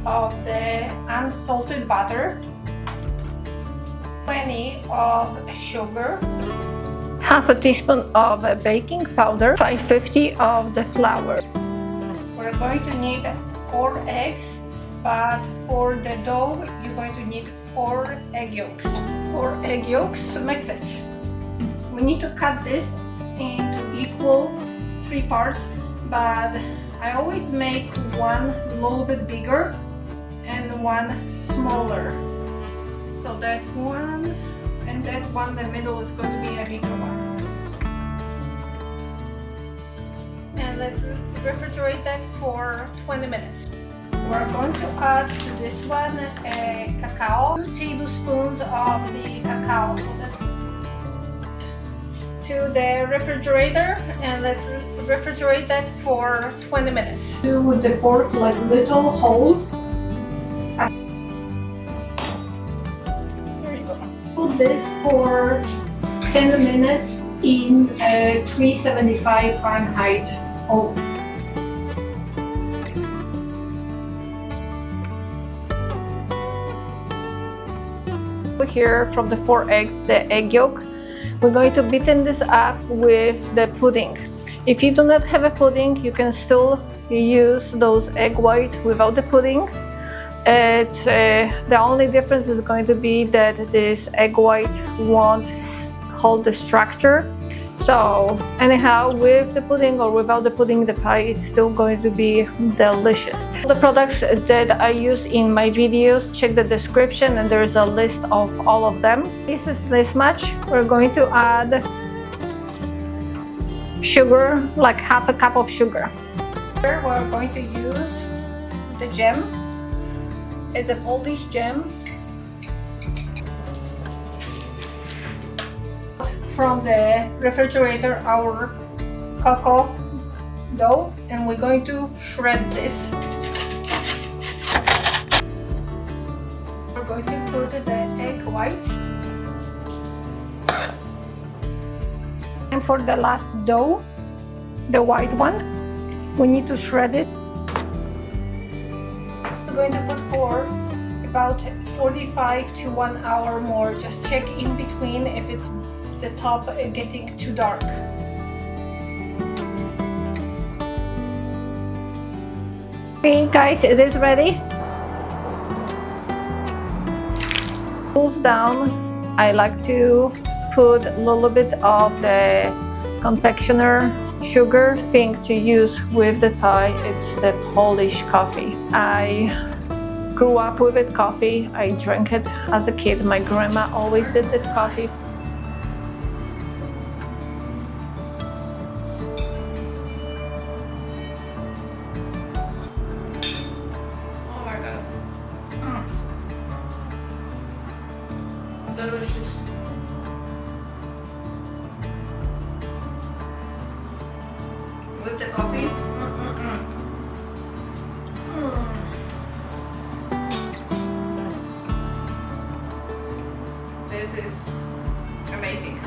of the unsalted butter, 20 of sugar, half a teaspoon of baking powder, 550 of the flour. We're going to need 4 eggs, but for the dough you're going to need 4 egg yolks. 4 egg yolks. Mix it. We need to cut this into equal 3 parts, but I always make one a little bit bigger and one smaller, so that one and that one in the middle is going to be a bigger one. And let's refrigerate that for 20 minutes. We're going to add to this one cacao, 2 tablespoons of the cacao, so that to the refrigerator, and let's refrigerate that for 20 minutes. Do with the fork like little holes. There you go. Put this for 10 minutes in 375 Fahrenheit oven. Here from the 4 eggs, the egg yolk, we're going to beaten this up with the pudding. If you do not have a pudding, you can still use those egg whites without the pudding. It's the only difference is going to be that this egg white won't hold the structure. So anyhow, with the pudding or without the pudding, the pie it's still going to be delicious. The products that I use in my videos, check the description and there's a list of all of them. This is this much. We're going to add sugar, like half a cup of sugar. Here we're going to use the jam. It's a Polish jam. From the refrigerator our cacao dough, and we're going to shred this. We're going to put the egg whites. And for the last dough, the white one, we need to shred it. We're going to put for about 45 to 1 hour more. Just check in between if it's the top getting too dark. Okay guys, it is ready. Cools down. I like to put a little bit of the confectioner sugar thing to use with the pie. It's the Polish coffee. I grew up with it, coffee. I drank it as a kid. My grandma always did that coffee. Delicious. With the coffee. This is amazing.